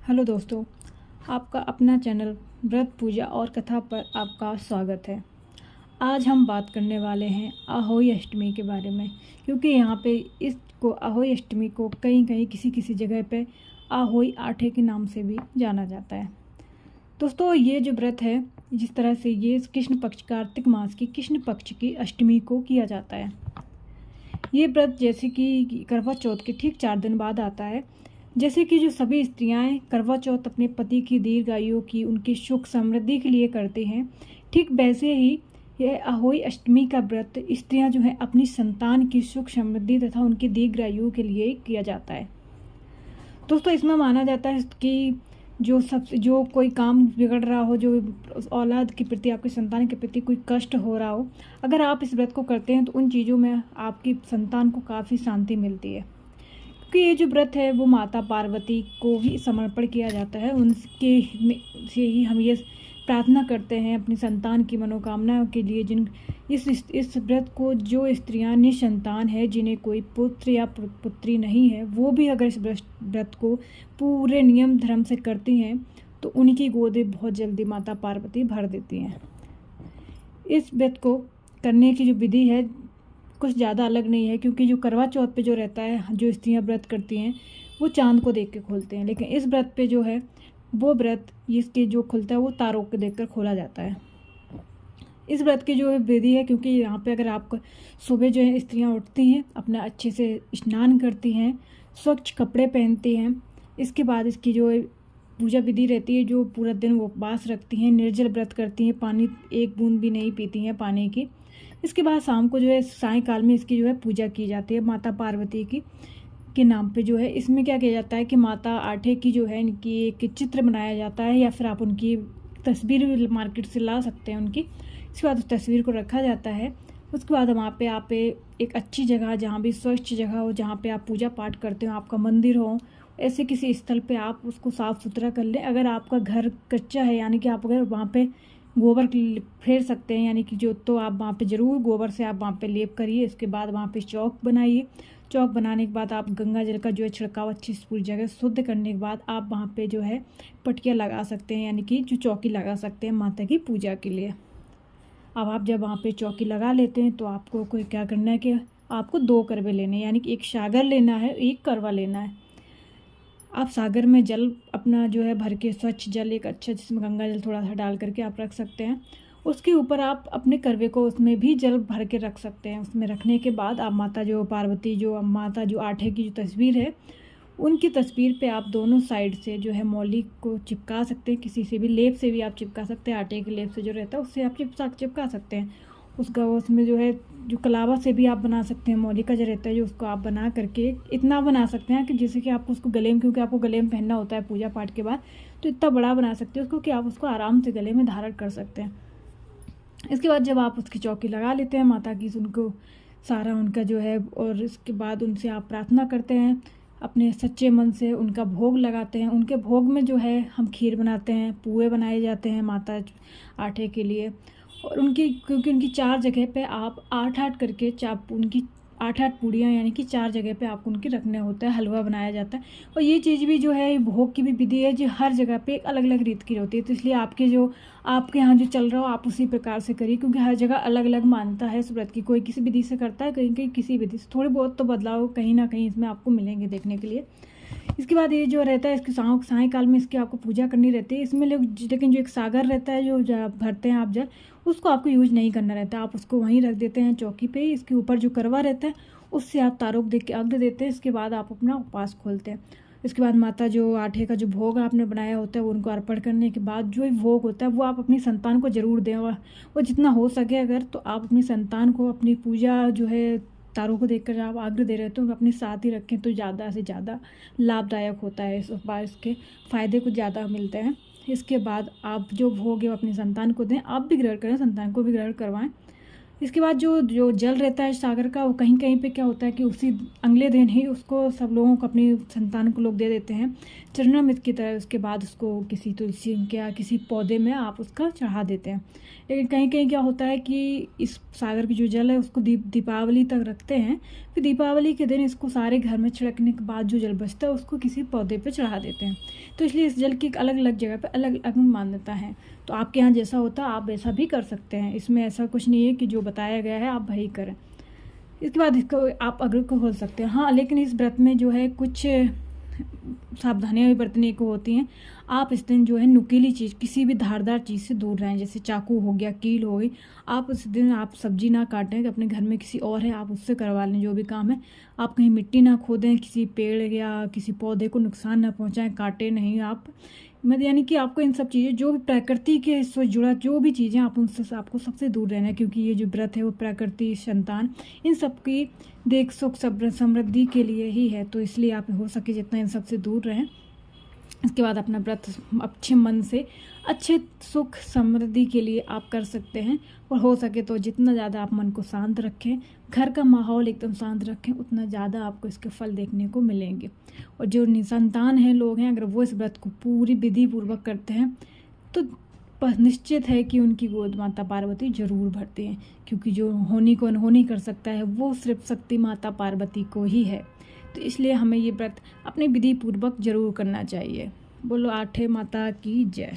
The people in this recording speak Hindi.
हेलो दोस्तों, आपका अपना चैनल व्रत पूजा और कथा पर आपका स्वागत है। आज हम बात करने वाले हैं अहोई अष्टमी के बारे में, क्योंकि यहाँ पे इसको अहोई अष्टमी को कहीं कहीं किसी किसी जगह पे अहोई आठे के नाम से भी जाना जाता है। दोस्तों, ये जो व्रत है, जिस तरह से ये कृष्ण पक्ष कार्तिक मास की कृष्ण पक्ष की अष्टमी को किया जाता है। ये व्रत जैसे कि करवा चौथ के ठीक 4 दिन बाद आता है। जैसे कि जो सभी स्त्रियां करवा चौथ अपने पति की दीर्घायु की, उनकी सुख समृद्धि के लिए करती हैं, ठीक वैसे ही यह अहोई अष्टमी का व्रत स्त्रियां जो है अपनी संतान की सुख समृद्धि तथा उनकी दीर्घायु के लिए किया जाता है। दोस्तों, इसमें माना जाता है कि जो कोई काम बिगड़ रहा हो, जो औलाद के प्रति, आपकी संतान के प्रति कोई कष्ट हो रहा हो, अगर आप इस व्रत को करते हैं तो उन चीज़ों में आपकी संतान को काफ़ी शांति मिलती है। क्योंकि ये जो व्रत है वो माता पार्वती को ही समर्पण किया जाता है। उनके से ही हम ये प्रार्थना करते हैं अपनी संतान की मनोकामनाओं के लिए। जिन इस व्रत को जो स्त्रियां निसंतान है, जिन्हें कोई पुत्र या पुत्री नहीं है, वो भी अगर इस व्रत को पूरे नियम धर्म से करती हैं तो उनकी गोदें बहुत जल्दी माता पार्वती भर देती हैं। इस व्रत को करने की जो विधि है कुछ ज़्यादा अलग नहीं है, क्योंकि जो करवा चौथ पे जो रहता है, जो स्त्रियां व्रत करती हैं वो चांद को देख के खोलते हैं, लेकिन इस व्रत पे जो है वो व्रत इसके जो खुलता है वो तारों को देखकर खोला जाता है। इस व्रत की जो विधि है, क्योंकि यहाँ पे अगर आप सुबह जो है स्त्रियां उठती हैं, अपना अच्छे से स्नान करती हैं, स्वच्छ कपड़े पहनती हैं, इसके बाद इसकी जो पूजा विधि रहती है, जो पूरा दिन वो उपवास रखती हैं, निर्जल व्रत करती हैं, पानी एक बूंद भी नहीं पीती हैं पानी की। इसके बाद शाम को जो है सायंकाल में इसकी जो है पूजा की जाती है माता पार्वती की के नाम पे। जो है इसमें क्या किया जाता है कि माता आठे की जो है इनकी एक चित्र बनाया जाता है, या फिर आप उनकी तस्वीर भी मार्केट से ला सकते हैं उनकी। इसके बाद उस तस्वीर को रखा जाता है। उसके बाद वहाँ पे आप एक अच्छी जगह, जहाँ भी स्वच्छ जगह हो, जहाँ पे आप पूजा पाठ करते हो, आपका मंदिर हो, ऐसे किसी स्थल पे आप उसको साफ़ सुथरा कर लें। अगर आपका घर कच्चा है, यानी कि आप अगर वहाँ पे गोबर फेर सकते हैं, यानी कि जो, तो आप वहाँ पे ज़रूर गोबर से आप वहाँ पे लेप करिए। इसके बाद वहाँ पे चौक बनाइए। चौक बनाने के बाद आप गंगा जल का जो है छिड़काव अच्छी से पूरी जगह शुद्ध करने के बाद आप वहाँ पे जो है पटिया लगा सकते हैं, यानी कि जो चौकी लगा सकते हैं माता की पूजा के लिए। अब आप जब वहाँ पे चौकी लगा लेते हैं तो आपको कोई क्या करना है कि आपको 2 करवे लेने हैं, यानी कि एक सागर लेना है, एक करवा लेना है। आप सागर में जल अपना जो है भर के, स्वच्छ जल एक अच्छा, जिसमें गंगा जल थोड़ा सा डाल करके आप रख सकते हैं। उसके ऊपर आप अपने करवे को उसमें भी जल भर के रख सकते हैं। उसमें रखने के बाद आप माता जो पार्वती, जो माता जो आठे की जो तस्वीर है, उनकी तस्वीर पे आप दोनों साइड से जो है मौली को चिपका सकते हैं। किसी से भी लेप से भी आप चिपका सकते हैं, आटे के लेप से जो रहता है उससे आप चिपका सकते हैं। उसमें जो है जो कलावा से भी आप बना सकते हैं, मौली का जो रहता है, जो उसको आप बना करके इतना बना सकते हैं कि जैसे कि आपको उसको गले में, क्योंकि आपको गले में पहनना होता है पूजा पाठ के बाद, तो इतना बड़ा बना सकते हैं उसको कि आप उसको आराम से गले में धारण कर सकते हैं। इसके बाद जब आप उसकी चौकी लगा लेते हैं माता की, उनको सारा उनका जो है, और इसके बाद उनसे आप प्रार्थना करते हैं, अपने सच्चे मन से उनका भोग लगाते हैं। उनके भोग में जो है हम खीर बनाते हैं, पुए बनाए जाते हैं माता आठे के लिए। और क्योंकि उनकी 4 जगह पे आप 8-8 करके उनकी 8-8 पूड़ियाँ, यानी कि 4 जगह पे आपको उनके रखने होता है, हलवा बनाया जाता है। और ये चीज़ भी जो है, भोग की भी विधि है जो हर जगह पे एक अलग अलग रीत की होती है। तो इसलिए आपके यहाँ जो चल रहा हो आप उसी प्रकार से करिए, क्योंकि हर जगह अलग अलग मान्यता है इस व्रत की। कोई किसी विधि से करता है, कहीं कहीं किसी विधि से। थोड़े बहुत तो बदलाव कहीं ना कहीं इसमें आपको मिलेंगे देखने के लिए। इसके बाद ये जो रहता है, इसके सायंकाल में इसकी आपको पूजा करनी रहती है। इसमें लेकिन जो एक सागर रहता है, जो भरते हैं आप जल, उसको आपको यूज नहीं करना रहता है। आप उसको वहीं रख देते हैं चौकी पे। इसके ऊपर जो करवा रहता है उससे आप तारोक देख के अर्घ्य देते हैं। इसके बाद आप अपना उपवास खोलते हैं। इसके बाद माता जो आठे का जो भोग आपने बनाया होता है, वो उनको अर्पण करने के बाद जो भोग होता है वो आप अपनी संतान को ज़रूर दें। वो जितना हो सके अगर, तो आप अपनी संतान को अपनी पूजा जो है तारों को देखकर आप आग्रह दे रहे हो तो अपने साथ ही रखें, तो ज़्यादा से ज़्यादा लाभदायक होता है। इस उपवास के फ़ायदे कुछ ज़्यादा मिलते हैं। इसके बाद आप जो भोग है वो अपनी संतान को दें, आप भी ग्रहण करें, संतान को भी ग्रहण करवाएं। इसके बाद जो जल रहता है सागर का, वो कहीं कहीं पे क्या होता है कि उसी अगले दिन ही उसको सब लोगों को, अपनी संतान को लोग दे देते हैं चरणामृत की तरह। उसके बाद उसको किसी तुलसी के या किसी पौधे में आप उसका चढ़ा देते हैं। लेकिन कहीं कहीं क्या होता है कि इस सागर की जो जल है उसको दीपावली तक रखते हैं, फिर दीपावली के दिन इसको सारे घर में छिड़कने के बाद जो जल बचता है उसको किसी पौधे पे चढ़ा देते हैं। तो इसलिए इस जल की अलग अलग जगह पे अलग अलग मान्यता है। तो आपके यहाँ जैसा होता है आप वैसा भी कर सकते हैं, इसमें ऐसा कुछ नहीं है कि जो बताया गया है आप वही करें। इसके बाद इसको आप अग्र को खोल सकते हैं। हाँ, लेकिन इस व्रत में जो है कुछ सावधानियाँ भी बरतने को होती हैं। आप इस दिन जो है नुकीली चीज़, किसी भी धारदार चीज़ से दूर रहें, जैसे चाकू हो गया, कील हो गई। आप उस दिन आप सब्जी ना काटें कि अपने घर में किसी और है आप उससे करवा लें जो भी काम है। आप कहीं मिट्टी ना खोदें, किसी पेड़ या किसी पौधे को नुकसान ना पहुंचाएं, काटें नहीं आप। मतलब यानी कि आपको इन सब चीज़ें जो भी प्रकृति के से जुड़ा जो भी चीज़ें आप उनसे आपको सबसे दूर रहना है, क्योंकि ये जो व्रत है वो प्रकृति, संतान, इन सब की देख सुख समृद्धि के लिए ही है। तो इसलिए आप हो सके जितना इन सब से दूर रहें। इसके बाद अपना व्रत अच्छे मन से, अच्छे सुख समृद्धि के लिए आप कर सकते हैं। और हो सके तो जितना ज़्यादा आप मन को शांत रखें, घर का माहौल एकदम शांत रखें, उतना ज़्यादा आपको इसके फल देखने को मिलेंगे। और जो निसंतान हैं लोग हैं, अगर वो इस व्रत को पूरी विधि पूर्वक करते हैं तो निश्चित है कि उनकी गोद माता पार्वती जरूर भरती हैं, क्योंकि जो होनी को अनहोनी कर सकता है वो सिर्फ शक्ति माता पार्वती को ही है। तो इसलिए हमें ये व्रत अपनी विधि पूर्वक जरूर करना चाहिए। बोलो आठे माता की जय।